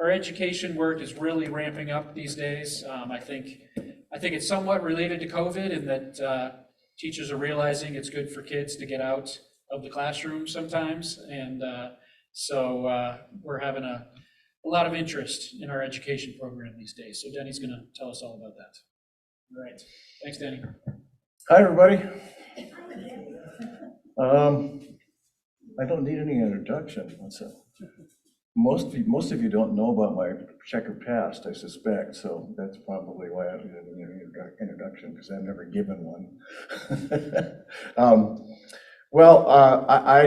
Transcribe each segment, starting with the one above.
our education work is really ramping up these days. I think it's somewhat related to COVID in that teachers are realizing it's good for kids to get out of the classroom sometimes, and so we're having a lot of interest in our education program these days. So Denny's going to tell us all about that. All right, thanks, Denny. Hi, everybody. I don't need any introduction. Most of you don't know about my checkered past, I suspect, so that's probably why I don't need an introduction, because I've never given one.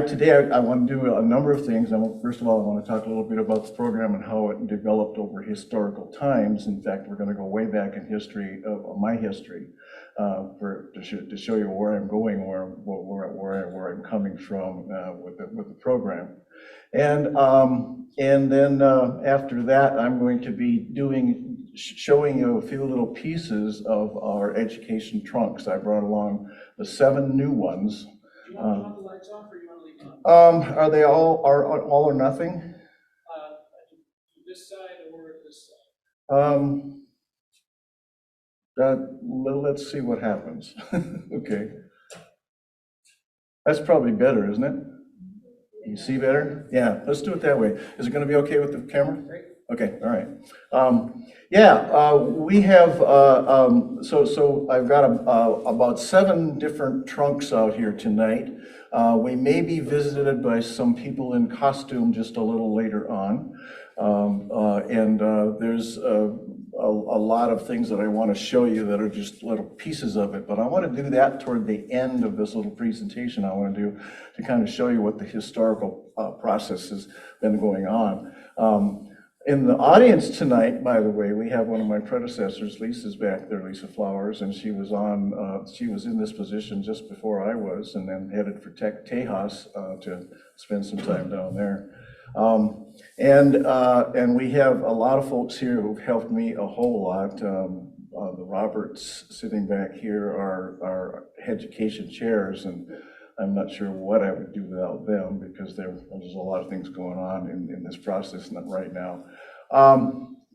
Today I want to do a number of things. First of all, I want to talk a little bit about the program and how it developed over historical times. In fact, we're going to go way back in history, my history, to show you where I'm going, where I'm coming from with the program. And then after that, I'm going to be showing you a few little pieces of our education trunks. I brought along the 7 new ones. Do you want the lights off, or you want to leave them on? Are they all or nothing? This side or this side? Let's see what happens. Okay. That's probably better, isn't it? You see better? Yeah, let's do it that way. Is it going to be okay with the camera? Great. Okay, all right. We have, so I've got about 7 different trunks out here tonight. We may be visited by some people in costume just a little later on. There's a lot of things that I want to show you that are just little pieces of it, but I want to do that toward the end of this little presentation. I want to do to kind of show you what the historical process has been going on. In the audience tonight, by the way, we have one of my predecessors. Lisa's back there, Lisa Flowers, and she was in this position just before I was, and then headed for Tejas to spend some time down there. And we have a lot of folks here who've helped me a whole lot. The Roberts sitting back here are education chairs, and I'm not sure what I would do without them, because there's a lot of things going on in this process right now.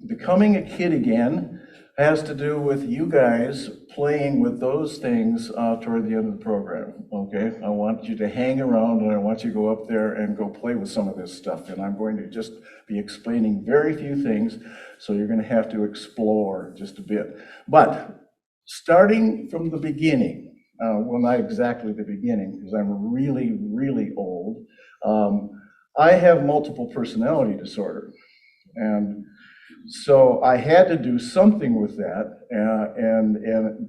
Becoming a kid again has to do with you guys playing with those things toward the end of the program, okay? I want you to hang around, and I want you to go up there and go play with some of this stuff, and I'm going to just be explaining very few things, so you're going to have to explore just a bit. But starting from the beginning, well, not exactly the beginning, because I'm really, really old, I have multiple personality disorder. And so I had to do something with that, and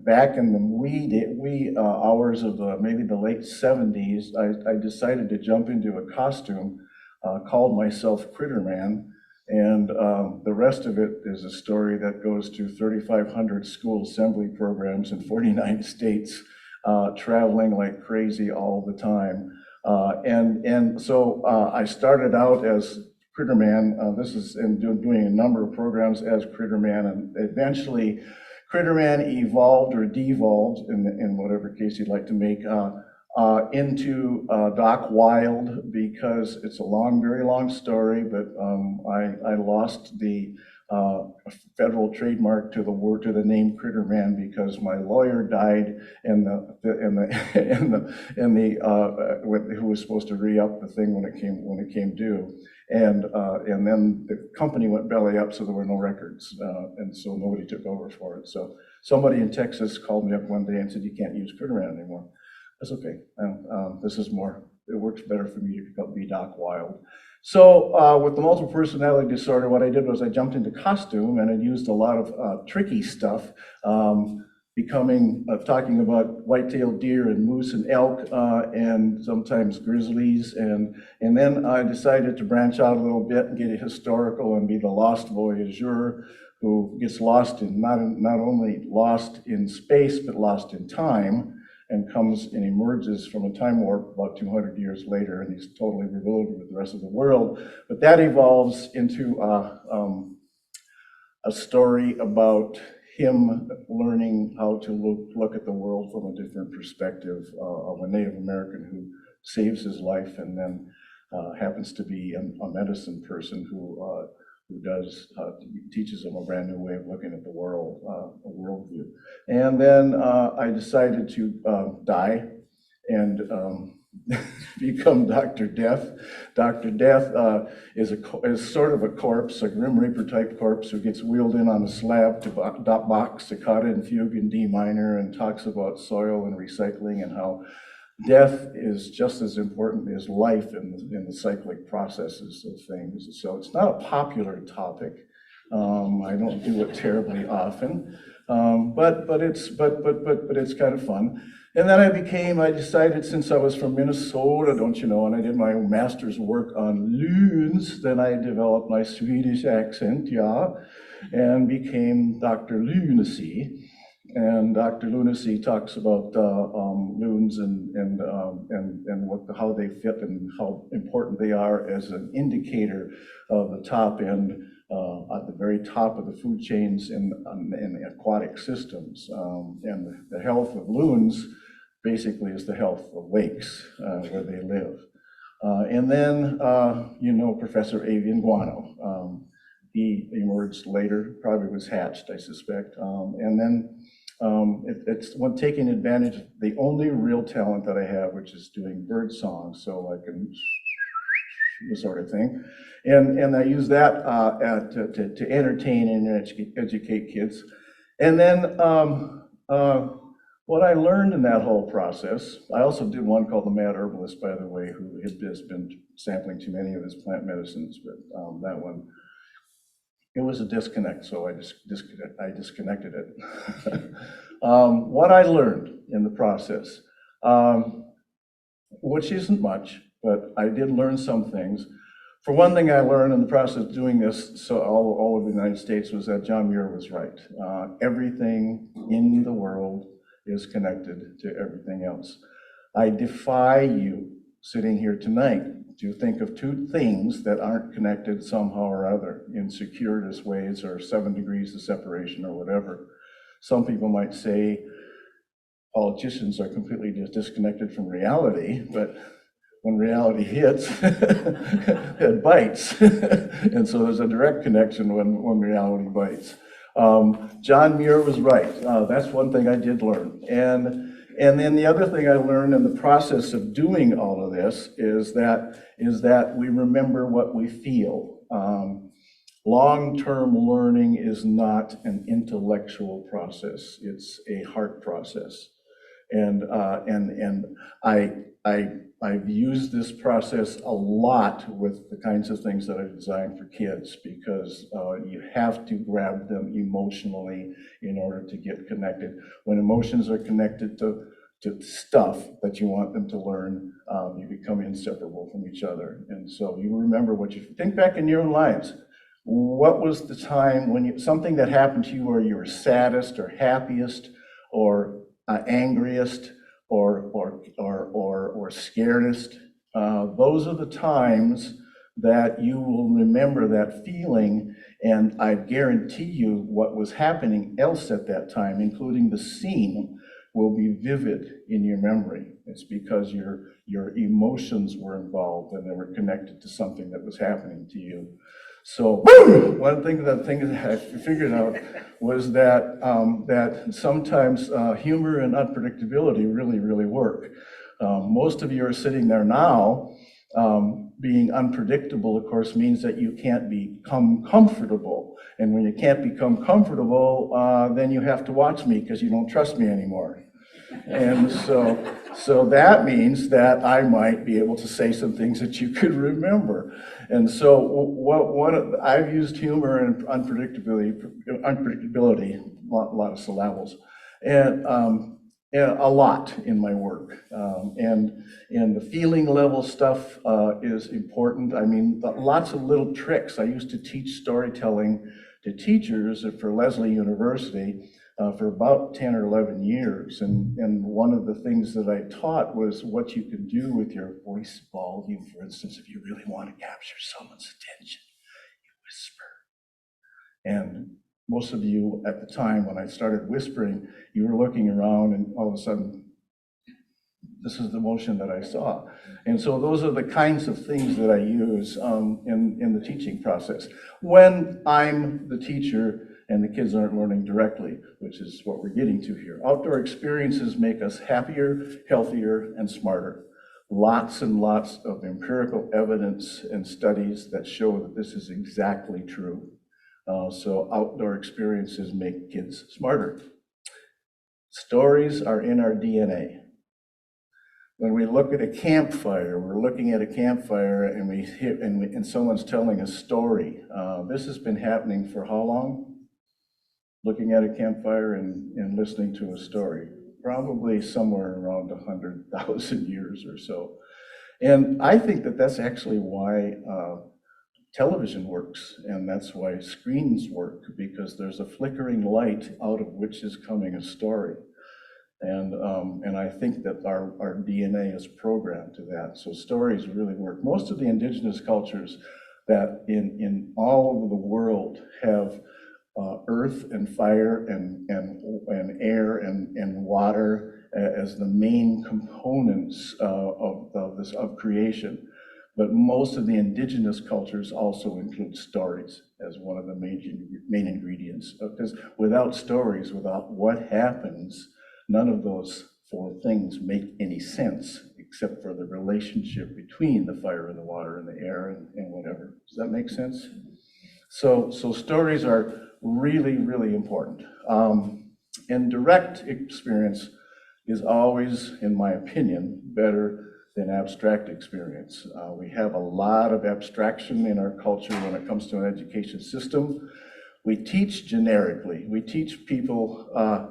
back in the wee hours of maybe the late 70s, I decided to jump into a costume, called myself Critterman, and the rest of it is a story that goes to 3,500 school assembly programs in 49 states, traveling like crazy all the time. So I started out as Critterman. This is in doing a number of programs as Critterman, and eventually Critterman evolved or devolved, in whatever case you'd like to make, into Doc Wild, because it's a very long story, but I lost the federal trademark to the name Critterman because my lawyer died, and who was supposed to re-up the thing when it came due, and then the company went belly up, so there were no records, and so nobody took over for it. So somebody in Texas called me up one day and said, "You can't use Critterman anymore." That's okay. This is more. It works better for me to be Doc Wild. So with the multiple personality disorder, what I did was I jumped into costume, and I used a lot of tricky stuff, talking about white-tailed deer and moose and elk, and sometimes grizzlies, and then I decided to branch out a little bit and get historical and be the lost voyageur who gets lost in not only lost in space but lost in time, and comes and emerges from a time warp about 200 years later, and he's totally bewildered with the rest of the world. But that evolves into a story about him learning how to look at the world from a different perspective, of a Native American who saves his life, and then happens to be a medicine person who teaches them a brand new way of looking at the world, a worldview. And then I decided to die and become Dr. Death. Dr. Death is sort of a corpse, a Grim Reaper type corpse who gets wheeled in on a slab to box Toccata and Fugue in D minor and talks about soil and recycling and how death is just as important as life in the cyclic processes of things. So it's not a popular topic. I don't do it terribly often, but it's kind of fun. And then I decided, since I was from Minnesota, don't you know, and I did my master's work on loons, then I developed my Swedish accent, yeah, and became Dr. Lunacy. And Dr. Lunacy talks about loons and how they fit and how important they are as an indicator of the top end, at the very top of the food chains in aquatic systems. And the health of loons basically is the health of lakes where they live. And then, Professor Avian Guano. He emerged later, probably was hatched, I suspect. And then it's when taking advantage of the only real talent that I have, which is doing bird songs, so I can this sort of thing. And I use that to entertain and educate kids. And then what I learned in that whole process, I also did one called The Mad Herbalist, by the way, who had just been sampling too many of his plant medicines, but that one, it was a disconnect, so I disconnected it. What I learned in the process, which isn't much, but I did learn some things. For one thing I learned in the process of doing this, so all over the United States, was that John Muir was right. Everything in the world is connected to everything else. I defy you, sitting here tonight, to think of two things that aren't connected somehow or other in circuitous ways or 7 degrees of separation or whatever. Some people might say politicians are completely disconnected from reality, but when reality hits, it bites. And so there's a direct connection when reality bites. John Muir was right. That's one thing I did learn. And then the other thing I learned in the process of doing all of this is that we remember what we feel. Long-term learning is not an intellectual process. It's a heart process. And I've used this process a lot with the kinds of things that I've designed for kids, because you have to grab them emotionally in order to get connected. When emotions are connected to stuff that you want them to learn, you become inseparable from each other. And so you remember what you think back in your own lives. What was the time when something that happened to you where you were saddest or happiest or angriest or scaredest? Those are the times that you will remember that feeling, and I guarantee you what was happening else at that time, including the scene, will be vivid in your memory. It's because your emotions were involved and they were connected to something that was happening to you. So one thing that I figured out was that that sometimes humor and unpredictability really work. Most of you are sitting there now. Being unpredictable, of course, means that you can't become comfortable. And when you can't become comfortable, then you have to watch me because you don't trust me anymore. And so that means that I might be able to say some things that you could remember. And so I've used humor and unpredictability, a lot of syllables, and a lot in my work. And the feeling level stuff is important. I mean, lots of little tricks. I used to teach storytelling to teachers for Lesley University for about 10 or 11 years. And one of the things that I taught was what you can do with your voice volume. For instance, if you really want to capture someone's attention, you whisper. And most of you at the time when I started whispering, you were looking around and all of a sudden this is the motion that I saw. And so those are the kinds of things that I use in the teaching process. When I'm the teacher and the kids aren't learning directly, which is what we're getting to here. Outdoor experiences make us happier, healthier, and smarter. Lots and lots of empirical evidence and studies that show that this is exactly true. So outdoor experiences make kids smarter. Stories are in our DNA. When we look at a campfire, we're looking at a campfire and someone's telling a story. This has been happening for how long? Looking at a campfire and listening to a story. Probably somewhere around 100,000 years or so. And I think that that's actually why television works, and that's why screens work, because there's a flickering light out of which is coming a story. And I think that our DNA is programmed to that. So stories really work. Most of the indigenous cultures that in all over the world have earth and fire and air and water as the main components of creation. But most of the indigenous cultures also include stories as one of the main ingredients. Because without stories, without what happens, none of those four things make any sense except for the relationship between the fire and the water and the air and whatever. Does that make sense? So stories are really, really important. And direct experience is always, in my opinion, better than abstract experience. We have a lot of abstraction in our culture when it comes to an education system. We teach generically. We teach people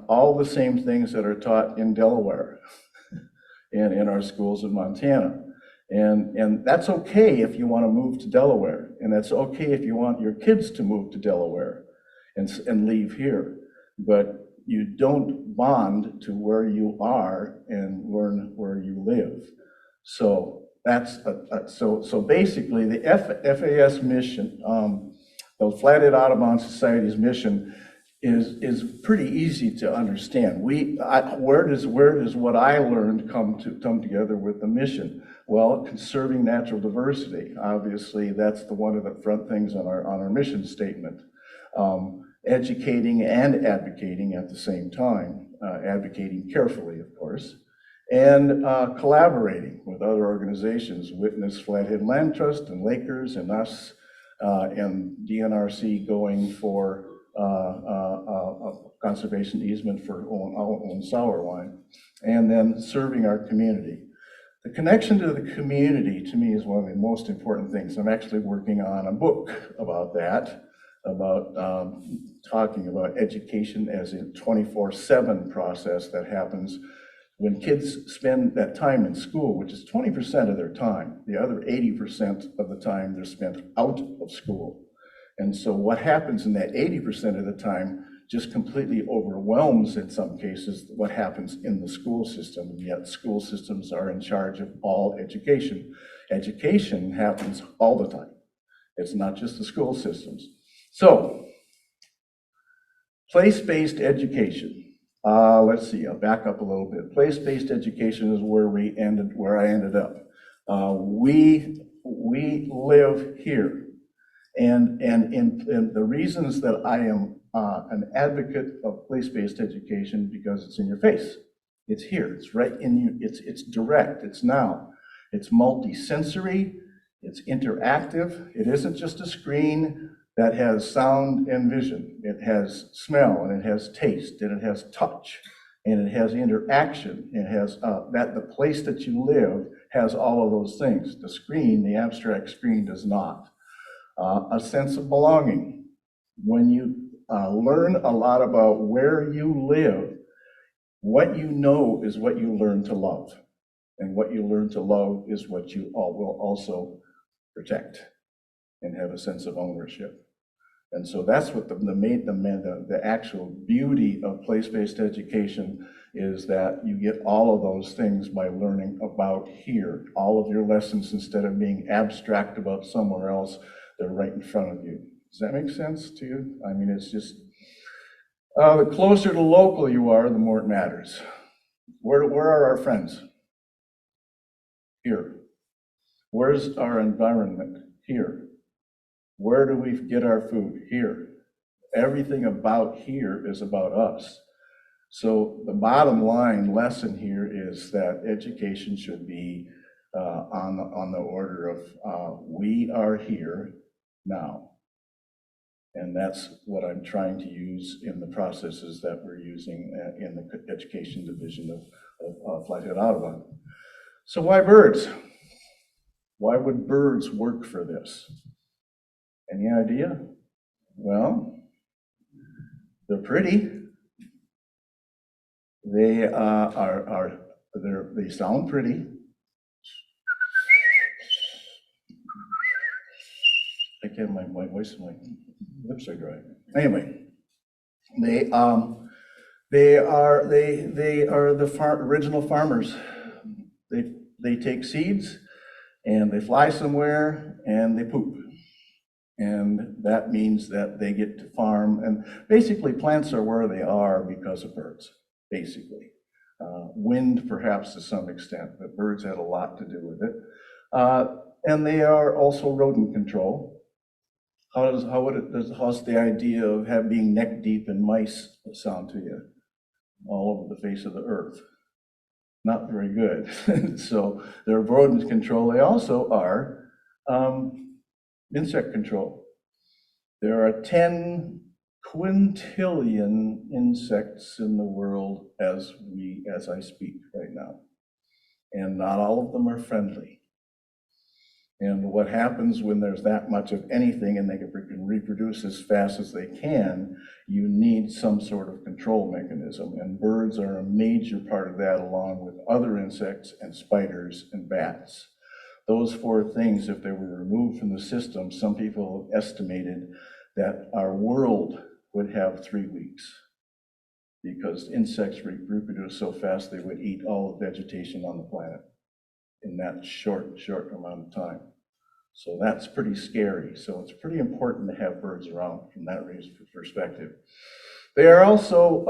all the same things that are taught in Delaware and in our schools in Montana. And that's okay if you want to move to Delaware. And that's okay if you want your kids to move to Delaware and leave here. But you don't bond to where you are and learn where you live. So that's so basically the FAS mission, the Flathead Audubon Society's mission is pretty easy to understand. Where does what I learned come together with the mission? Well, conserving natural diversity. Obviously, that's one of the front things on our mission statement. Educating and advocating at the same time, advocating carefully, of course, and collaborating with other organizations, Witness Flathead Land Trust and Lakers and us, and DNRC going for a conservation easement for own sour wine, and then serving our community. The connection to the community, to me, is one of the most important things. I'm actually working on a book about that, about talking about education as a 24/7 process that happens when kids spend that time in school, which is 20% of their time. The other 80% of the time they're spent out of school. And so what happens in that 80% of the time just completely overwhelms, in some cases, what happens in the school system. And yet school systems are in charge of all education. Education happens all the time. It's not just the school systems. So, place-based education. Let's see, I'll back up a little bit. Place-based education is where I ended up. We live here. And the reasons that I am an advocate of place-based education, because it's in your face. It's here, it's right in you, it's direct, it's now. It's multi-sensory, it's interactive. It isn't just a screen that has sound and vision. It has smell, and it has taste, and it has touch, and it has interaction. It has the place that you live has all of those things. The screen, the abstract screen, does not. A sense of belonging. When you learn a lot about where you live, what you know is what you learn to love. And what you learn to love is what you will also protect and have a sense of ownership. And so that's what the actual beauty of place-based education is, that you get all of those things by learning about here. All of your lessons, instead of being abstract about somewhere else, they're right in front of you. Does that make sense to you? I mean, it's just, the closer to local you are, the more it matters. Where are our friends? Here. Where's our environment? Here. Where do we get our food? Here. Everything about here is about us. So the bottom line lesson here is that education should be on the order of we are here now. And that's what I'm trying to use in the processes that we're using in the education division of Flathead Audubon. So why birds? Why would birds work for this? Any idea? Well, they're pretty. They they sound pretty. I can't, my voice and my lips are dry. Anyway, they are the original farmers. They take seeds and they fly somewhere and they poop. And that means that they get to farm, and basically plants are where they are because of birds, basically. Wind perhaps to some extent, but birds had a lot to do with it. And they are also rodent control. How's the idea of being neck deep in mice sound to you? All over the face of the earth. Not very good. So they're rodent control. They also are insect control. There are 10 quintillion insects in the world as I speak right now. And not all of them are friendly. And what happens when there's that much of anything and they can reproduce as fast as they can, you need some sort of control mechanism. And birds are a major part of that, along with other insects and spiders and bats. Those 4 things, if they were removed from the system, some people have estimated that our world would have 3 weeks, because insects reproduce so fast they would eat all the vegetation on the planet in that short amount of time. So that's pretty scary. So it's pretty important to have birds around from that perspective. They are also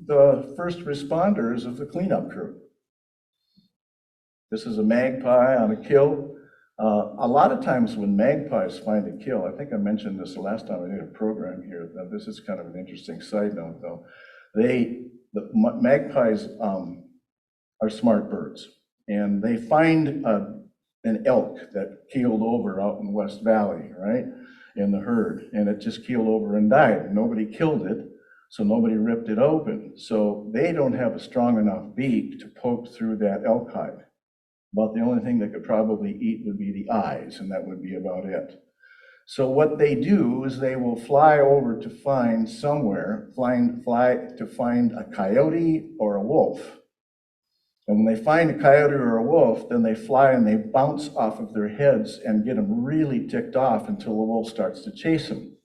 the first responders of the cleanup crew. This is a magpie on a kill. A lot of times when magpies find a kill, I think I mentioned this the last time I did a program here. This is kind of an interesting side note, though. The magpies are smart birds, and they find an elk that keeled over out in West Valley, right, in the herd, and it just keeled over and died. Nobody killed it, so nobody ripped it open. So they don't have a strong enough beak to poke through that elk hide. About the only thing they could probably eat would be the eyes, and that would be about it. So what they do is they will fly over to find somewhere, fly to find a coyote or a wolf. And when they find a coyote or a wolf, then they fly and they bounce off of their heads and get them really ticked off until the wolf starts to chase them.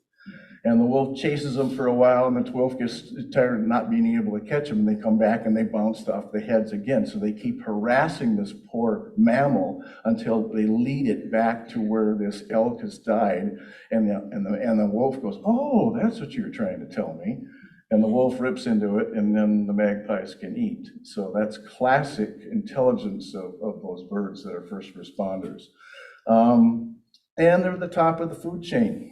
And the wolf chases them for a while, and the wolf gets tired of not being able to catch them, and they come back and they bounce off the heads again. So they keep harassing this poor mammal until they lead it back to where this elk has died. And the wolf goes, "Oh, that's what you were trying to tell me." And the wolf rips into it, and then the magpies can eat. So that's classic intelligence of those birds that are first responders. And they're the top of the food chain.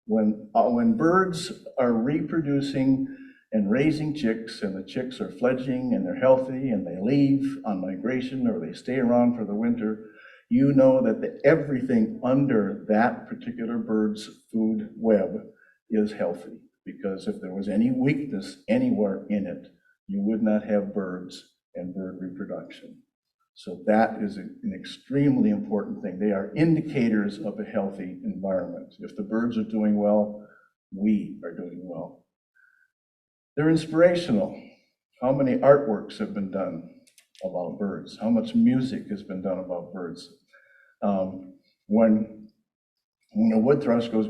When birds are reproducing and raising chicks, and the chicks are fledging and they're healthy and they leave on migration or they stay around for the winter, you know that everything under that particular bird's food web is healthy. Because if there was any weakness anywhere in it, you would not have birds and bird reproduction. So that is an extremely important thing. They are indicators of a healthy environment. If the birds are doing well, we are doing well. They're inspirational. How many artworks have been done about birds? How much music has been done about birds? When a wood thrush goes,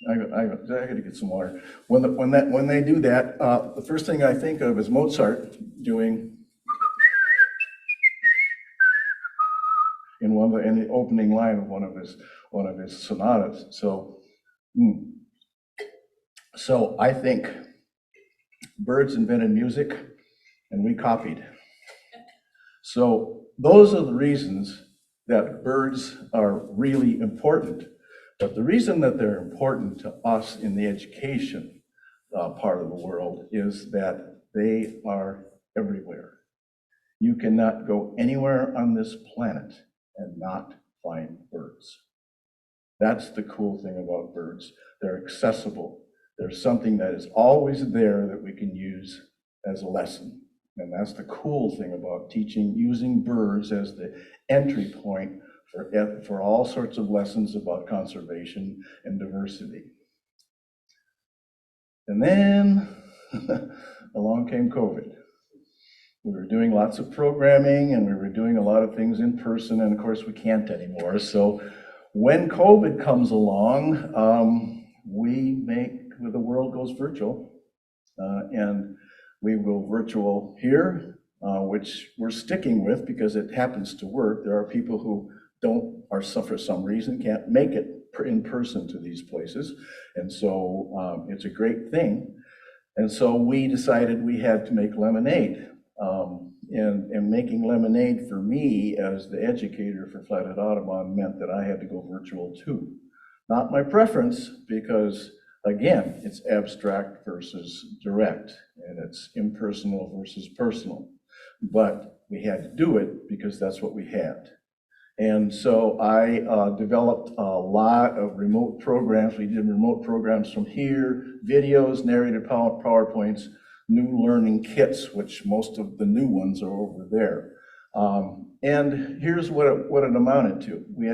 I gotta get some water. When they do that, the first thing I think of is Mozart doing in the opening line of one of his sonatas. So I think birds invented music, and we copied. So those are the reasons that birds are really important. But the reason that they're important to us in the education part of the world is that they are everywhere. You cannot go anywhere on this planet and not find birds. That's the cool thing about birds. They're accessible. There's something that is always there that we can use as a lesson. And that's the cool thing about teaching, using birds as the entry point for all sorts of lessons about conservation and diversity. And then along came COVID. We were doing lots of programming and we were doing a lot of things in person, and of course we can't anymore. So when COVID comes along, the world goes virtual, and we go virtual here, which we're sticking with because it happens to work. There are people who for some reason can't make it in person to these places, and so it's a great thing. And so we decided we had to make lemonade. And making lemonade for me as the educator for Flathead Audubon meant that I had to go virtual too. Not my preference, because again, it's abstract versus direct, and it's impersonal versus personal. But we had to do it because that's what we had. And so I developed a lot of remote programs. We did remote programs from here, videos, narrated PowerPoints, new learning kits, which most of the new ones are over there. And here's what it amounted to. We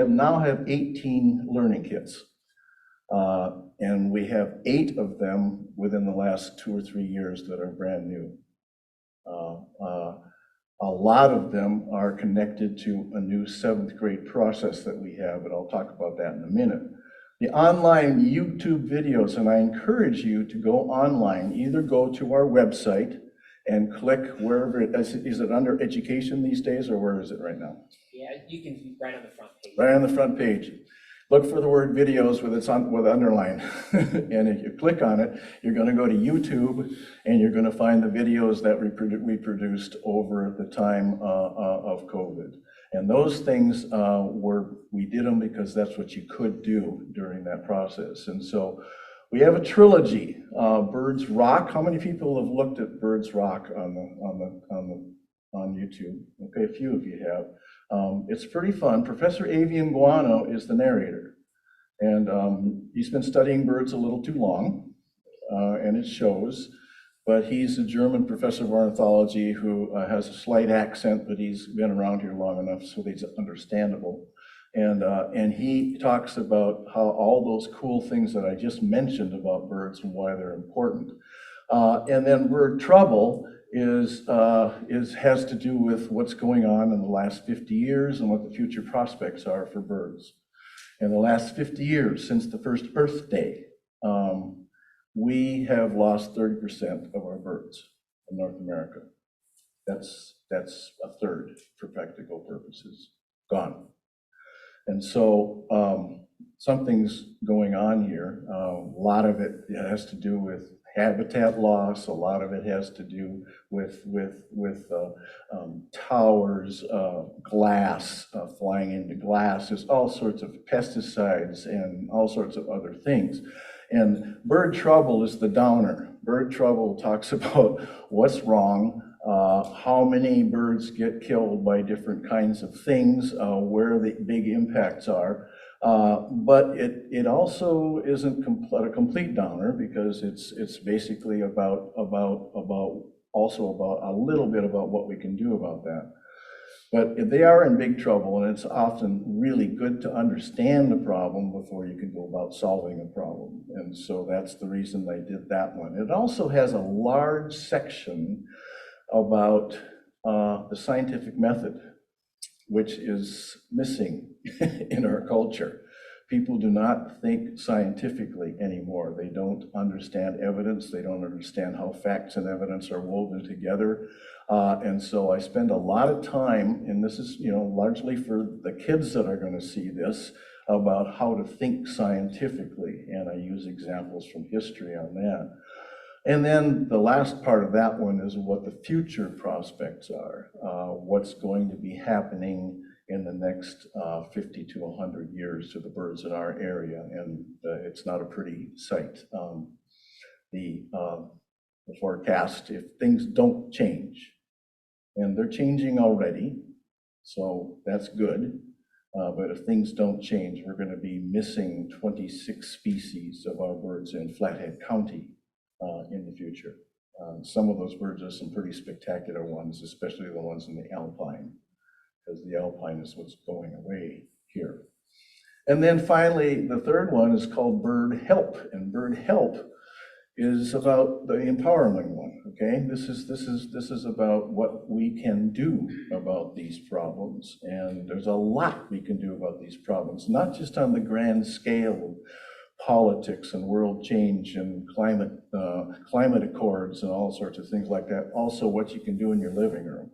now have 18 learning kits. And we have 8 of them within the last 2 or 3 years that are brand new. A lot of them are connected to a new 7th grade process that we have, and I'll talk about that in a minute. The online YouTube videos, and I encourage you to go online, either go to our website and click wherever is it under education these days, or where is it right now? Yeah, you can, right on the front page. Right on the front page. Look for the word videos with underline. And if you click on it, you're going to go to YouTube and you're going to find the videos that we produced over the time of COVID. And those things we did them because that's what you could do during that process. And so we have a trilogy, Birds Rock. How many people have looked at Birds Rock on YouTube? Okay, a few of you have. It's pretty fun. Professor Avian Guano is the narrator, and he's been studying birds a little too long, and it shows. But he's a German professor of ornithology who has a slight accent, but he's been around here long enough so that he's understandable. And he talks about how all those cool things that I just mentioned about birds and why they're important. And then Bird Trouble has to do with what's going on in the last 50 years and what the future prospects are for birds. In the last 50 years, since the first Earth Day, we have lost 30% of our birds in North America. That's a third for practical purposes, gone. And so something's going on here. A lot of it has to do with habitat loss. A lot of it has to do with towers, glass, flying into glass. There's all sorts of pesticides and all sorts of other things. And Bird Trouble is the downer. Bird Trouble talks about what's wrong, how many birds get killed by different kinds of things, where the big impacts are. But it also isn't a complete downer, because it's basically about a little bit about what we can do about that. But they are in big trouble, and it's often really good to understand the problem before you can go about solving the problem. And so that's the reason they did that one. It also has a large section about the scientific method, which is missing in our culture. People do not think scientifically anymore. They don't understand evidence. They don't understand how facts and evidence are woven together. And so I spend a lot of time, and this is, largely for the kids that are going to see this, about how to think scientifically. And I use examples from history on that. And then the last part of that one is what the future prospects are, what's going to be happening in the next 50 to 100 years to the birds in our area, and it's not a pretty sight. The forecast, if things don't change, and they're changing already, so that's good, but if things don't change, we're going to be missing 26 species of our birds in Flathead County in the future. Some of those birds are some pretty spectacular ones, especially the ones in the alpine, because the alpine is what's going away here. And then finally, the third one is called bird help, and bird help is about the empowering one. Okay, this is about what we can do about these problems, and there's a lot we can do about these problems, not just on the grand scale of politics and world change and climate accords and all sorts of things like that. Also, what you can do in your living room.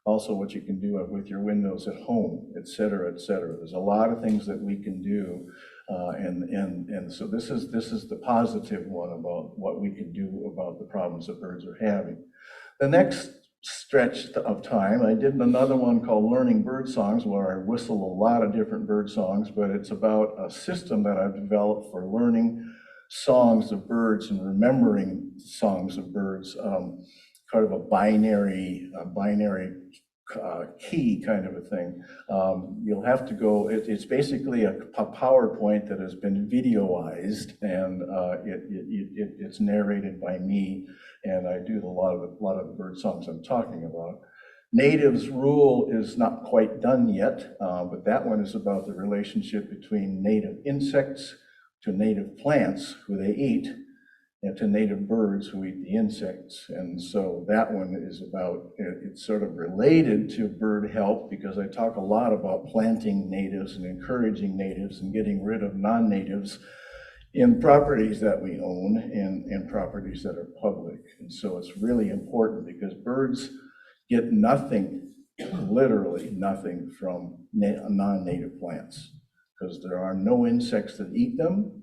Also, what you can do with your windows at home, et cetera, et cetera. There's a lot of things that we can do, and so this is the positive one about what we can do about the problems that birds are having. The next stretch of time, I did another one called Learning Bird Songs, where I whistle a lot of different bird songs, but it's about a system that I've developed for learning songs of birds and remembering songs of birds. Kind of a binary key kind of a thing. You'll have to go, it's basically a PowerPoint that has been videoized, and it's narrated by me, and I do a lot of the bird songs I'm talking about. Natives Rule is not quite done yet, but that one is about the relationship between native insects to native plants, who they eat, and to native birds who eat the insects. And so that one is about, it's sort of related to bird help, because I talk a lot about planting natives and encouraging natives and getting rid of non-natives in properties that we own and properties that are public. And so it's really important, because birds get nothing, literally nothing, from non-native plants, because there are no insects that eat them,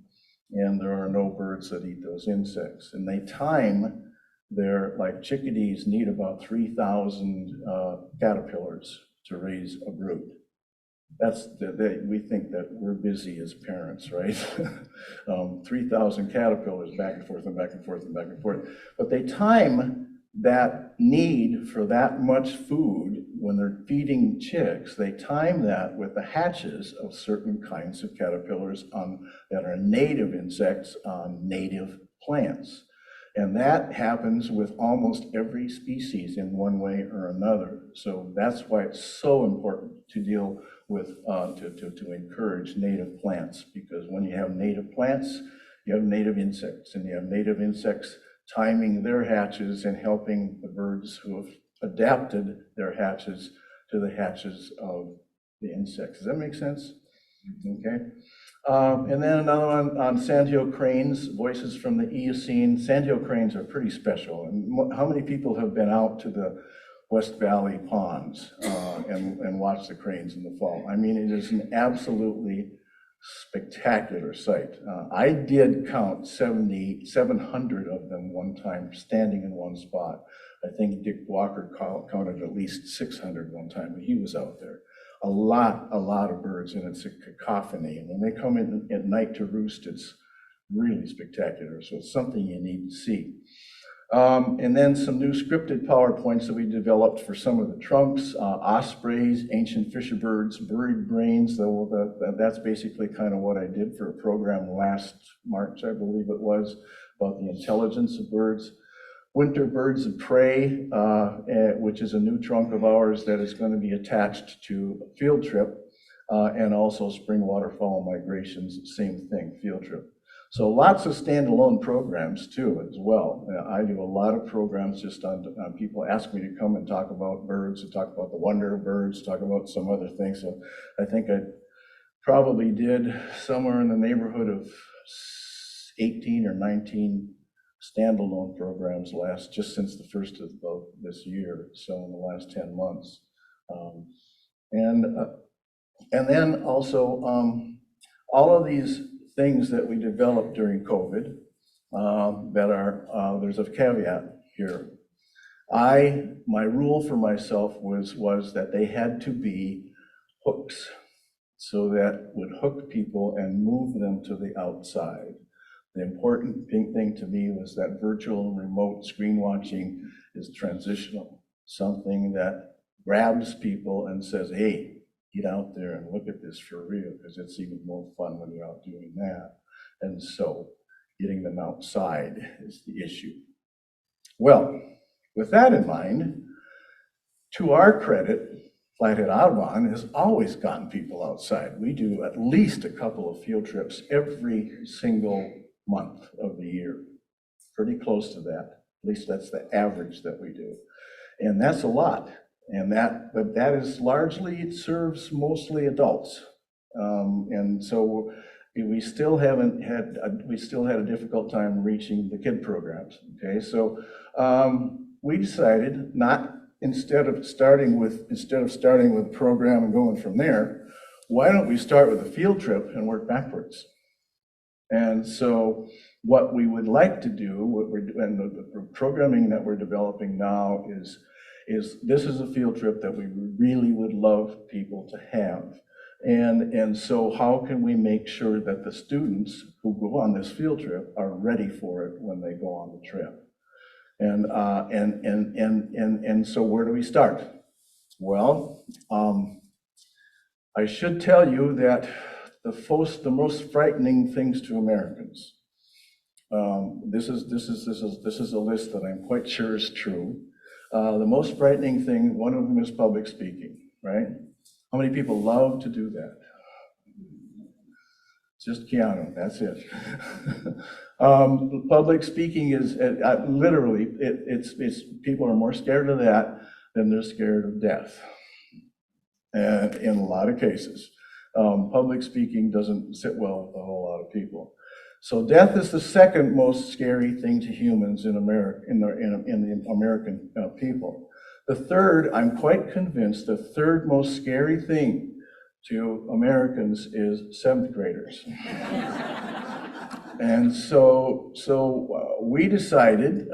and there are no birds that eat those insects. And they time like chickadees need about 3,000 caterpillars to raise a brood. We think that we're busy as parents, right? 3,000 caterpillars back and forth and back and forth and back and forth. But they time that need for that much food when they're feeding chicks. They time that with the hatches of certain kinds of caterpillars that are native insects on native plants. And that happens with almost every species in one way or another. So that's why it's so important to deal with, to encourage native plants, because when you have native plants, you have native insects, and you have native insects timing their hatches and helping the birds who have adapted their hatches to the hatches of the insects. Does that make sense? Okay. And then another one on sandhill cranes, voices from the Eocene. Sandhill cranes are pretty special. And how many people have been out to the West Valley ponds and watched the cranes in the fall? I mean, it is an absolutely spectacular sight. I did count 700 of them one time standing in one spot. I think Dick Walker counted at least 600 one time when he was out there. A lot of birds, and it's a cacophony. And when they come in at night to roost, it's really spectacular. So it's something you need to see. And then some new scripted PowerPoints that we developed for some of the trunks, ospreys, ancient fisher birds, buried brains. That's basically kind of what I did for a program last March, I believe it was, about the intelligence of birds. Winter birds of prey, which is a new trunk of ours that is going to be attached to a field trip, and also spring waterfowl migrations, same thing, field trip. So lots of standalone programs too as well. I do a lot of programs just on people ask me to come and talk about birds, to talk about the wonder of birds, talk about some other things. So I think I probably did somewhere in the neighborhood of 18 or 19 standalone programs just since the first of this year, so in the last 10 months. And then also all of these things that we developed during COVID that are, there's a caveat here. My rule for myself was that they had to be hooks, so that would hook people and move them to the outside. The important thing to me was that virtual and remote screen watching is transitional, something that grabs people and says, hey, get out there and look at this for real, because it's even more fun when you're out doing that. And so getting them outside is the issue. Well, with that in mind, to our credit, Flathead Audubon has always gotten people outside. We do at least a couple of field trips every single month of the year. Pretty close to that. At least that's the average that we do. And that's a lot. But that is largely, it serves mostly adults. And so we still had a difficult time reaching the kid programs. Okay, so we decided instead of starting with a program and going from there, why don't we start with a field trip and work backwards? And so what we would like to do, and the programming that we're developing now is this is a field trip that we really would love people to have. And so how can we make sure that the students who go on this field trip are ready for it when they go on the trip? And so where do we start? Well, I should tell you that the most frightening things to Americans. This is a list that I'm quite sure is true. The most frightening thing, one of them is public speaking, right? How many people love to do that? Just Keanu, that's it. Public speaking is literally, it's people are more scared of that than they're scared of death. And in a lot of cases, public speaking doesn't sit well with a whole lot of people. So death is the second most scary thing to humans in America, in the American people. The third, I'm quite convinced, the third most scary thing to Americans is seventh graders. And so we decided,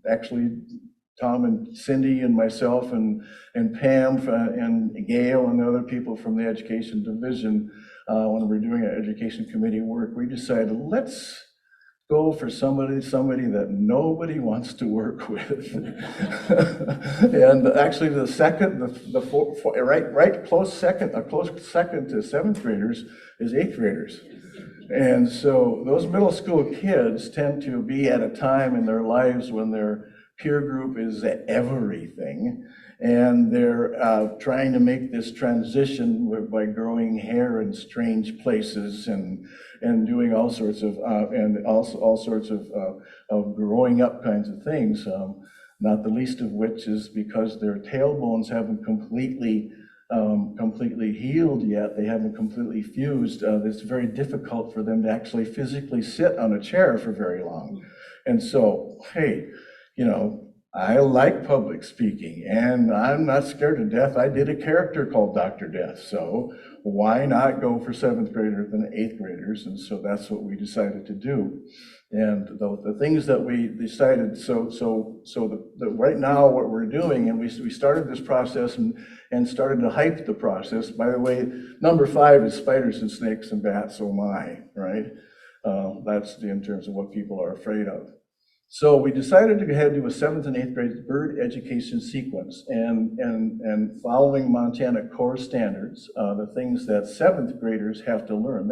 actually Tom and Cindy and myself and Pam and Gail and the other people from the education division, when we were doing our education committee work, we decided let's go for somebody that nobody wants to work with. And actually a close second to seventh graders is eighth graders. And so those middle school kids tend to be at a time in their lives when their peer group is everything. And they're trying to make this transition by growing hair in strange places and doing all sorts of growing up kinds of things. Not the least of which is because their tailbones haven't completely healed yet. They haven't completely fused. It's very difficult for them to actually physically sit on a chair for very long. And so, hey, you know, I like public speaking and I'm not scared to death. I did a character called Dr. Death, so why not go for seventh graders and eighth graders? And so that's what we decided to do. And the things that we decided, right now what we're doing, and we started this process and started to hype the process. By the way, number 5 is spiders and snakes and bats, oh my, right? That's in terms of what people are afraid of. So we decided to go ahead and do a 7th and 8th grade bird education sequence, and following Montana core standards, the things that 7th graders have to learn.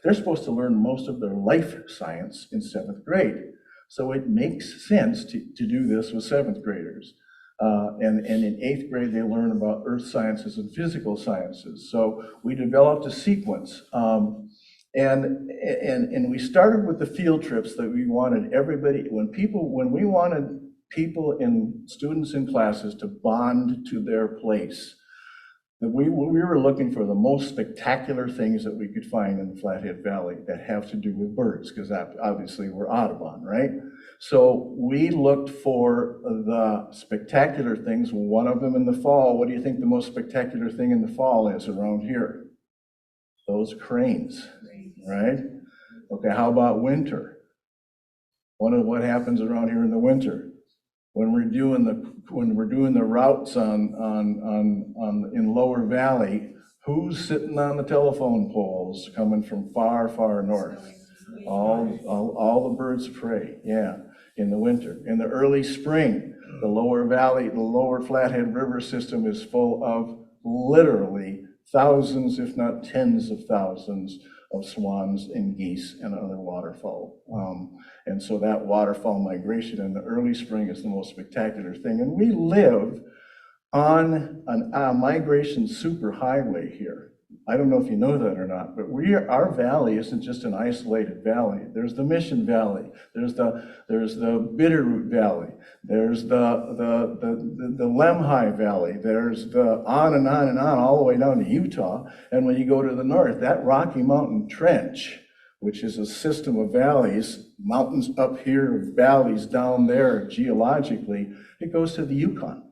They're supposed to learn most of their life science in 7th grade. So it makes sense to do this with 7th graders. And in 8th grade, they learn about earth sciences and physical sciences. So we developed a sequence. And we started with the field trips that we wanted everybody, when we wanted people and students in classes to bond to their place, that we were looking for the most spectacular things that we could find in the Flathead Valley that have to do with birds, because obviously we're Audubon, right? So we looked for the spectacular things. One of them in the fall. What do you think the most spectacular thing in the fall is around here? Those cranes. Right? Okay, how about winter? What happens around here in the winter. When we're doing the routes in Lower Valley, who's sitting on the telephone poles coming from far, far north? All the birds of prey, yeah, in the winter. In the early spring, the Lower Valley, the Lower Flathead River system is full of literally thousands, if not tens of thousands of swans and geese and other waterfowl. And so that waterfowl migration in the early spring is the most spectacular thing. And we live on a migration superhighway here. I don't know if you know that or not, but our valley isn't just an isolated valley. There's the Mission Valley, there's the Bitterroot Valley, there's the Lemhi Valley, there's the on and on and on, all the way down to Utah. And when you go to the north, that Rocky Mountain Trench, which is a system of valleys, mountains up here, valleys down there geologically, it goes to the Yukon.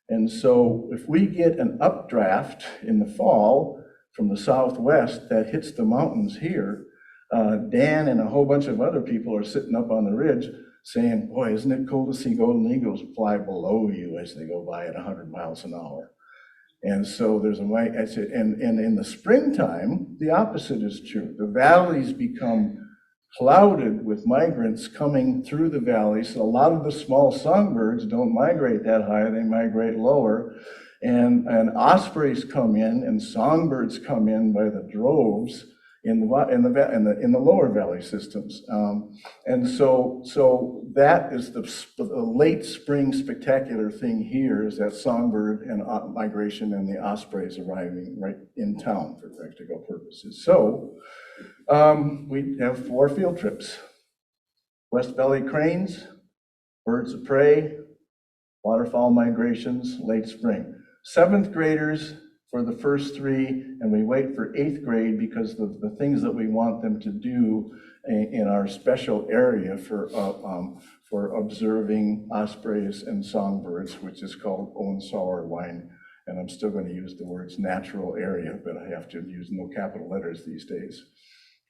And so if we get an updraft in the fall from the southwest that hits the mountains here, Dan and a whole bunch of other people are sitting up on the ridge saying, boy, isn't it cool to see golden eagles fly below you as they go by at 100 miles an hour. And so there's and in the springtime, the opposite is true. The valleys become clouded with migrants coming through the valleys. So a lot of the small songbirds don't migrate that high, they migrate lower. And ospreys come in and songbirds come in by the droves in the lower valley systems. And so that is the late spring spectacular thing here, is that songbird and migration and the ospreys arriving right in town for practical purposes. So we have 4 field trips: West Valley cranes, birds of prey, waterfowl migrations, late spring. 7th graders for the first 3, and we wait for 8th grade because the things that we want them to do in our special area for observing ospreys and songbirds, which is called Owen-Sauer line. And I'm still going to use the words natural area, but I have to use no capital letters these days.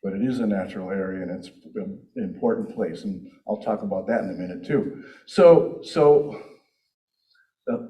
But it is a natural area, and it's an important place, and I'll talk about that in a minute too. So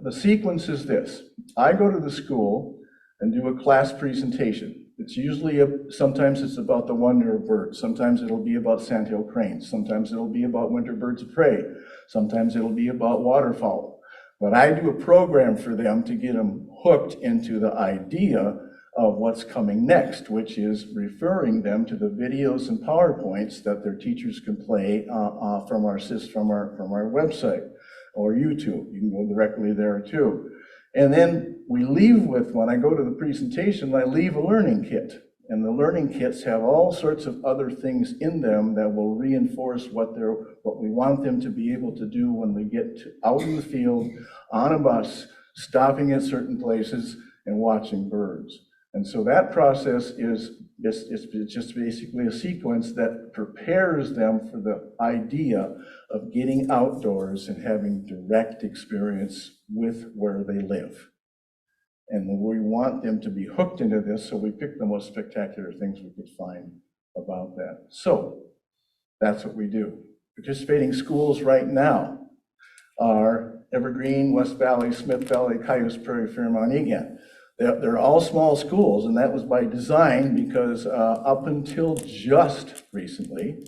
the sequence is this. I go to the school and do a class presentation. It's usually, sometimes it's about the wonder of birds. Sometimes it'll be about sandhill cranes. Sometimes it'll be about winter birds of prey. Sometimes it'll be about waterfowl. But I do a program for them to get them hooked into the idea of what's coming next, which is referring them to the videos and PowerPoints that their teachers can play from our website or YouTube. You can go directly there too. And then we leave with, when I go to the presentation, I leave a learning kit. And the learning kits have all sorts of other things in them that will reinforce what we want them to be able to do when we get out in the field, on a bus, stopping at certain places and watching birds. And so that process is just basically a sequence that prepares them for the idea of getting outdoors and having direct experience with where they live. And we want them to be hooked into this, so we pick the most spectacular things we could find about that. So that's what we do. Participating schools right now are Evergreen, West Valley, Smith Valley, Cayuse Prairie, Fairmont, Egan. They're all small schools, and that was by design because up until just recently,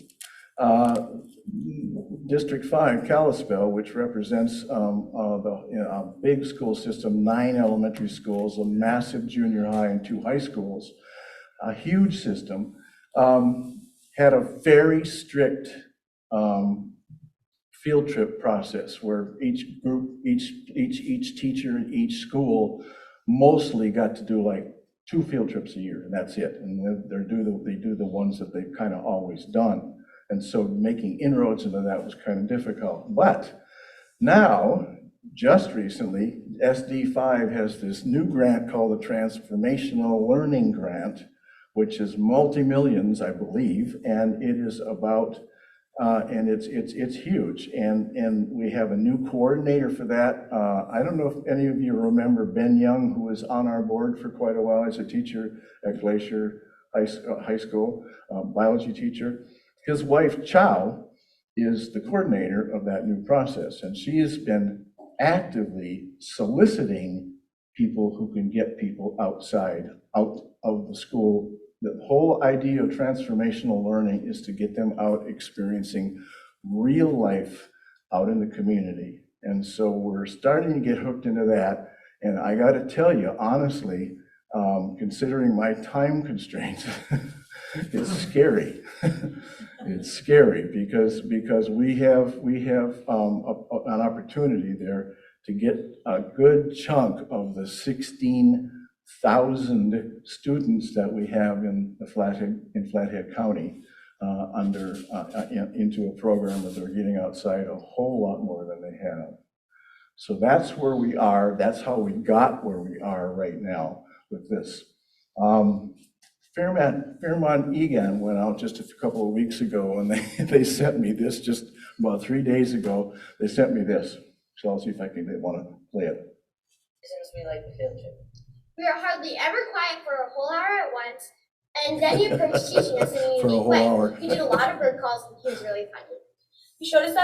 District 5, Kalispell, which represents a big school system, 9 elementary schools, a massive junior high and 2 high schools, a huge system, had a very strict field trip process where each group, each teacher in each school mostly got to do like 2 field trips a year, and that's it. And they do the ones that they've kind of always done. And so making inroads into that was kind of difficult. But now, just recently, SD5 has this new grant called the Transformational Learning Grant, which is multi-millions, I believe, and it is about, and it's huge. And we have a new coordinator for that. I don't know if any of you remember Ben Young, who was on our board for quite a while as a teacher at Glacier High School, biology teacher. His wife, Chow, is the coordinator of that new process, and she has been actively soliciting people who can get people outside, out of the school. The whole idea of transformational learning is to get them out experiencing real life out in the community. And so we're starting to get hooked into that. And I got to tell you, honestly, considering my time constraints, it's scary. It's scary because we have an opportunity there to get a good chunk of the 16,000 students that we have in Flathead County into a program that they're getting outside a whole lot more than they have. So that's where we are. That's how we got where we are right now with this. Fairmont Egan went out just a couple of weeks ago, and they sent me this just about 3 days ago. They sent me this. So I'll see if they want to play it. Since we like the field trip. We are hardly ever quiet for a whole hour at once, and Denny approached teaching us in a For a unique whole way. hour. He did a lot of bird calls, and he was really funny. He showed us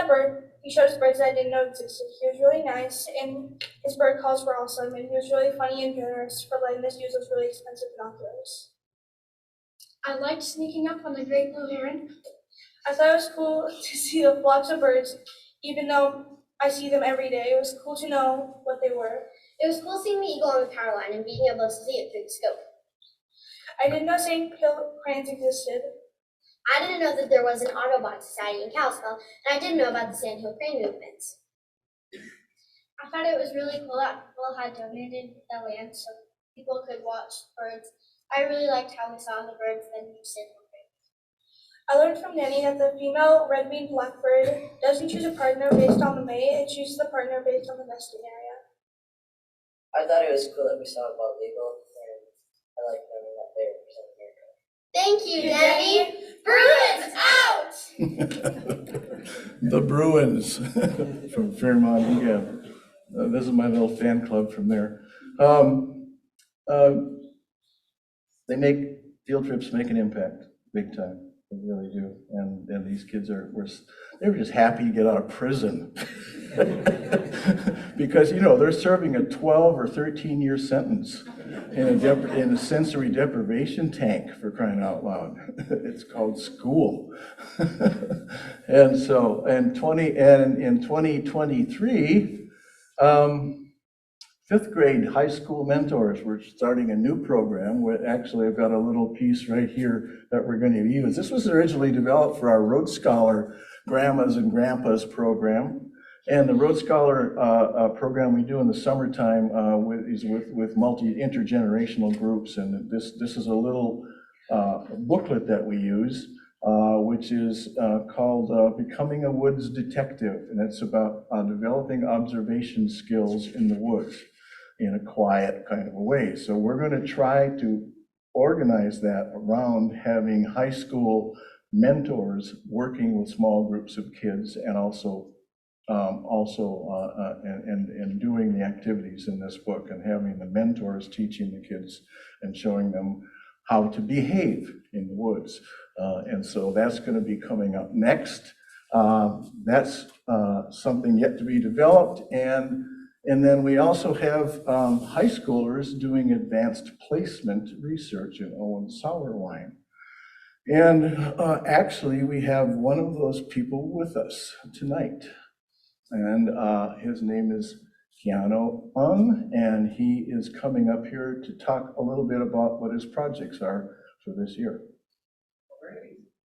birds that I didn't know existed. He was really nice, and his bird calls were awesome, and he was really funny and generous for letting us use those really expensive binoculars. I liked sneaking up on the great blue heron. I thought it was cool to see the flocks of birds, even though I see them every day. It was cool to know what they were. It was cool seeing the eagle on the power line and being able to see it through the scope. I didn't know St. Hill cranes existed. I didn't know that there was an Audubon Society in Kalispell, and I didn't know about the sandhill crane movements. I thought it was really cool that people had donated the land so people could watch birds. I really liked how we saw the birds that use sandhill cranes. I learned from Denny that the female red-winged blackbird doesn't choose a partner based on the mate, it chooses the partner based on the nesting area. I thought it was cool that we saw about legal, and I like knowing that they represent America. Thank you, Denny. Bruins out! The Bruins from Fairmont Egan. This is my little fan club from there. They make field trips make an impact, big time. They really do. And these kids they were just happy to get out of prison. Because, they're serving a 12 or 13-year sentence in a sensory deprivation tank, for crying out loud. It's called school. And so, in 2023, fifth grade high school mentors, we're starting a new program. Actually, I've got a little piece right here that we're going to use. This was originally developed for our Rhodes Scholar Grandmas and Grandpas program. And the Rhodes Scholar program we do in the summertime is with intergenerational groups. And this is a little booklet that we use, which is called Becoming a Woods Detective. And it's about developing observation skills in the woods in a quiet kind of a way. So we're going to try to organize that around having high school mentors working with small groups of kids, and also doing the activities in this book, and having the mentors teaching the kids and showing them how to behave in the woods. And so that's going to be coming up next. That's something yet to be developed. And then we also have high schoolers doing advanced placement research in Owen Sauerwein. And actually, we have one of those people with us tonight. And his name is Keanu Ung, and he is coming up here to talk a little bit about what his projects are for this year.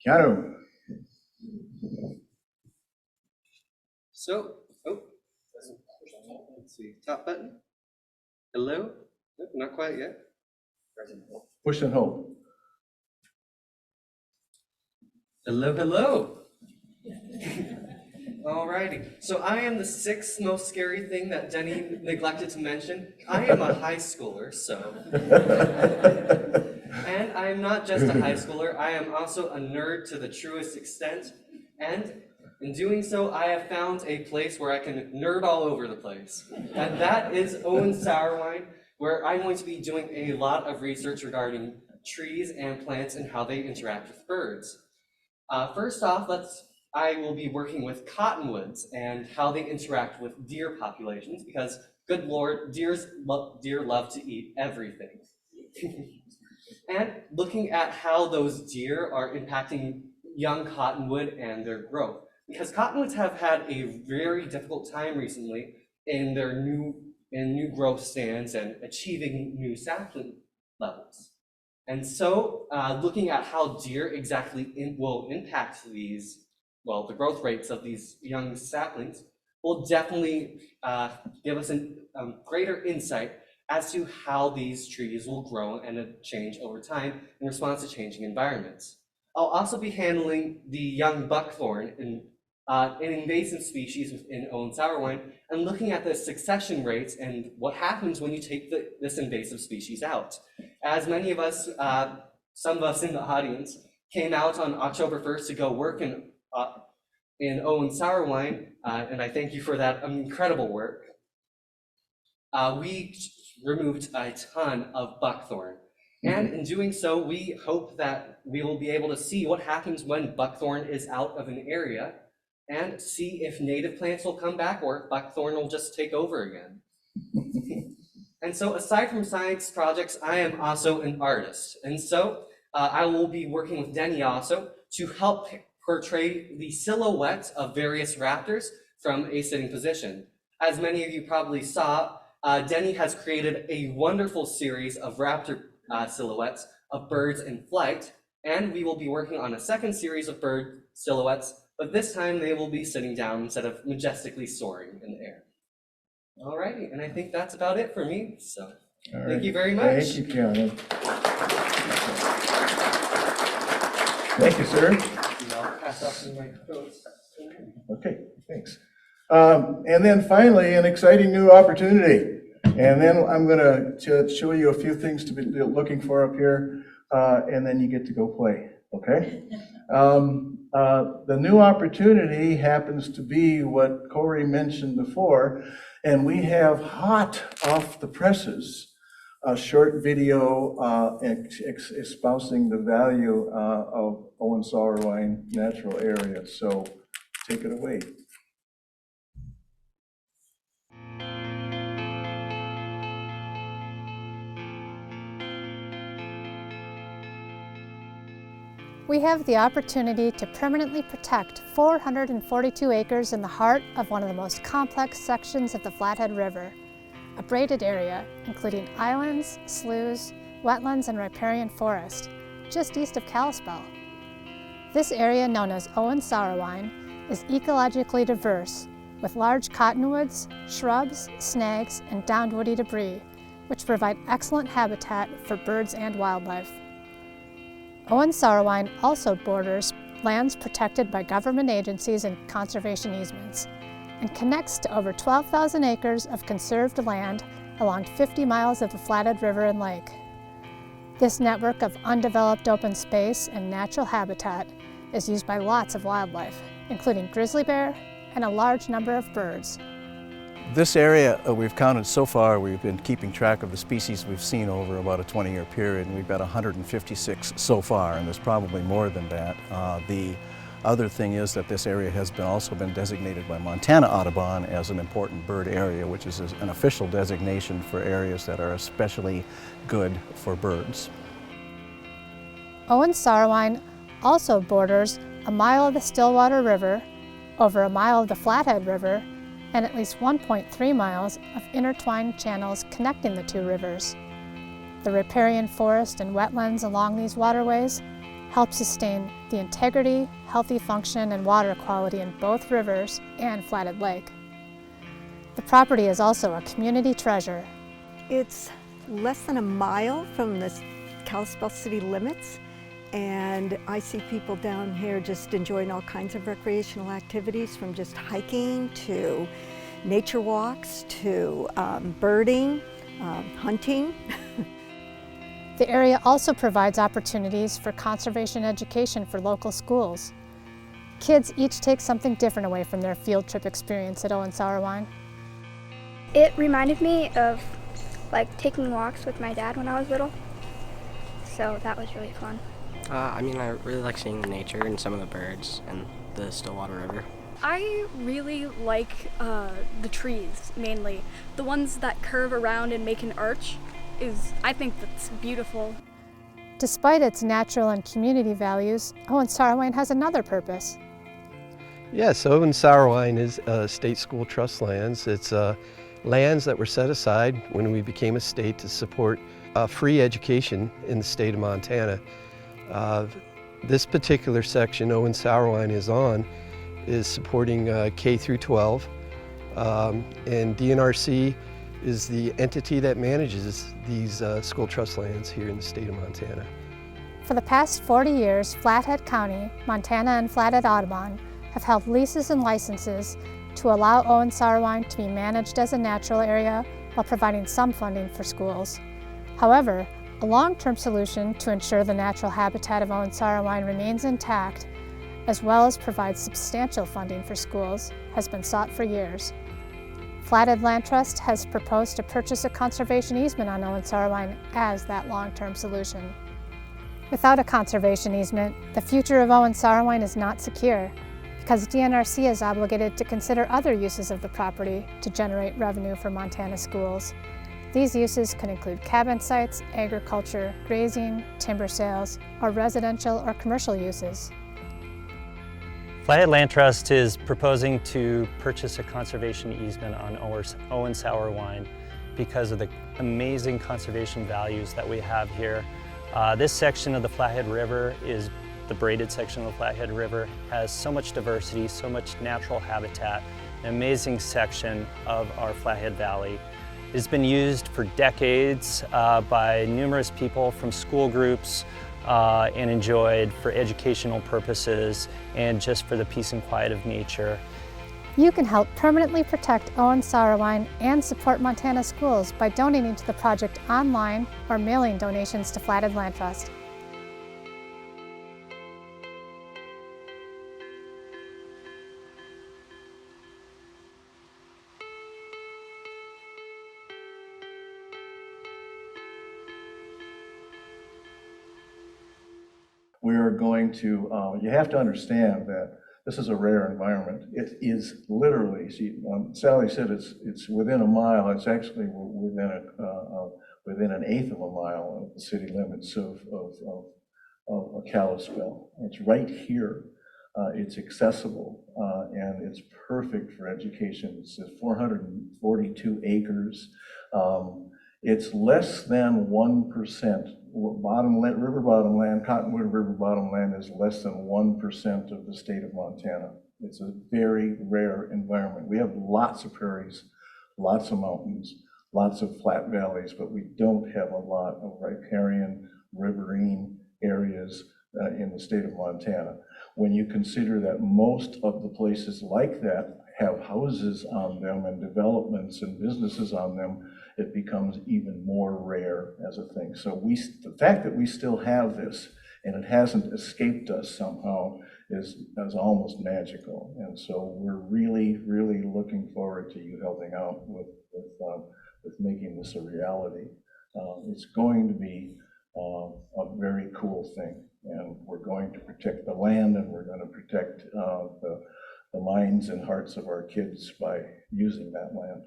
Keanu. So, let's see, top button. Hello? Nope, not quite yet. Push and hold. Hello, hello. Alrighty, so I am the sixth most scary thing that Denny neglected to mention. I am a high schooler, so. And I am not just a high schooler, I am also a nerd to the truest extent. And in doing so, I have found a place where I can nerd all over the place. And that is Owen Sauerwein, where I'm going to be doing a lot of research regarding trees and plants and how they interact with birds. First off, let's I will be working with cottonwoods and how they interact with deer populations because, good Lord, deer love to eat everything. And looking at how those deer are impacting young cottonwood and their growth. Because cottonwoods have had a very difficult time recently in their new growth stands and achieving new sapling levels. And so looking at how deer exactly will impact these, well, the growth rates of these young saplings will definitely give us a greater insight as to how these trees will grow and change over time in response to changing environments. I'll also be handling the young buckthorn, an invasive species within Owen sour wine, and looking at the succession rates and what happens when you take this invasive species out. As many of us, some of us in the audience, came out on October 1st to go work in Owen sour wine, and I thank you for that incredible work. We removed a ton of buckthorn. And in doing so, we hope that we will be able to see what happens when buckthorn is out of an area and see if native plants will come back or if buckthorn will just take over again. And so aside from science projects, I am also an artist. And so I will be working with Denny also to help portray the silhouette of various raptors from a sitting position. As many of you probably saw, Denny has created a wonderful series of raptor silhouettes of birds in flight, and we will be working on a second series of bird silhouettes, but this time they will be sitting down instead of majestically soaring in the air. Alrighty, and I think that's about it for me, so thank you very much. Thank you, Kevin. Thank you, sir. I'll pass off to my co-host. Okay, thanks. And then finally, an exciting new opportunity. And then I'm going to show you a few things to be looking for up here, and then you get to go play, okay? The new opportunity happens to be what Corey mentioned before, and we have hot off the presses a short video espousing the value of Owen Sour Wine Natural Area. So take it away. We have the opportunity to permanently protect 442 acres in the heart of one of the most complex sections of the Flathead River, a braided area including islands, sloughs, wetlands, and riparian forest, just east of Kalispell. This area, known as Owen Sour Wine, is ecologically diverse, with large cottonwoods, shrubs, snags, and downed woody debris, which provide excellent habitat for birds and wildlife. Owen Sour Wine also borders lands protected by government agencies and conservation easements, and connects to over 12,000 acres of conserved land along 50 miles of the Flathead River and Lake. This network of undeveloped open space and natural habitat is used by lots of wildlife, including grizzly bear and a large number of birds. This area we've counted so far, we've been keeping track of the species we've seen over about a 20-year period, and we've got 156 so far, and there's probably more than that. The other thing is that this area has also been designated by Montana Audubon as an important bird area, which is an official designation for areas that are especially good for birds. Owen Sour Wine also borders a mile of the Stillwater River, over a mile of the Flathead River, and at least 1.3 miles of intertwined channels connecting the two rivers. The riparian forest and wetlands along these waterways help sustain the integrity, healthy function, and water quality in both rivers and Flathead Lake. The property is also a community treasure. It's less than a mile from the Kalispell city limits, and I see people down here just enjoying all kinds of recreational activities, from just hiking to nature walks to birding, hunting. The area also provides opportunities for conservation education for local schools. Kids each take something different away from their field trip experience at Owen Sour Wine. It reminded me of taking walks with my dad when I was little, so that was really fun. I really like seeing the nature and some of the birds and the Stillwater River? I really like the trees, mainly. The ones that curve around and make an arch I think that's beautiful. Despite its natural and community values, Owen-Sarowine has another purpose. Yes, Owen-Sarowine is state school trust lands. It's lands that were set aside when we became a state to support free education in the state of Montana. This particular section Owen-Sarowine is on is supporting K through 12, and DNRC is the entity that manages these school trust lands here in the state of Montana. For the past 40 years, Flathead County, Montana, and Flathead Audubon have held leases and licenses to allow Owen-Sarowine to be managed as a natural area while providing some funding for schools. However, a long-term solution to ensure the natural habitat of Owen-Sarowine remains intact, as well as provide substantial funding for schools, has been sought for years. Flathead Land Trust has proposed to purchase a conservation easement on Owen-Sarowine as that long-term solution. Without a conservation easement, the future of Owen-Sarowine is not secure, because DNRC is obligated to consider other uses of the property to generate revenue for Montana schools. These uses could include cabin sites, agriculture, grazing, timber sales, or residential or commercial uses. Flathead Land Trust is proposing to purchase a conservation easement on Owen-Sarowine because of the amazing conservation values that we have here. This section of the Flathead River is the braided section of the Flathead River, has so much diversity, so much natural habitat, an amazing section of our Flathead Valley. It's been used for decades by numerous people from school groups and enjoyed for educational purposes and just for the peace and quiet of nature. You can help permanently protect Owen-Sarowine and support Montana schools by donating to the project online or mailing donations to Flathead Land Trust. We are going to, you have to understand that this is a rare environment. It is literally, Sally said it's within a mile. It's actually within an eighth of a mile of the city limits of Kalispell. It's right here. It's accessible, and it's perfect for education. It's 442 acres. It's less than 1%. River bottom land, Cottonwood river bottom land is less than 1% of the state of Montana. It's a very rare environment. We have lots of prairies, lots of mountains, lots of flat valleys, but we don't have a lot of riparian, riverine areas in the state of Montana. When you consider that most of the places like that have houses on them and developments and businesses on them, it becomes even more rare as a thing. So the fact that we still have this and it hasn't escaped us somehow is almost magical. And so we're really, really looking forward to you helping out with making this a reality. It's going to be a very cool thing, and we're going to protect the land, and we're going to protect the minds and hearts of our kids by using that land.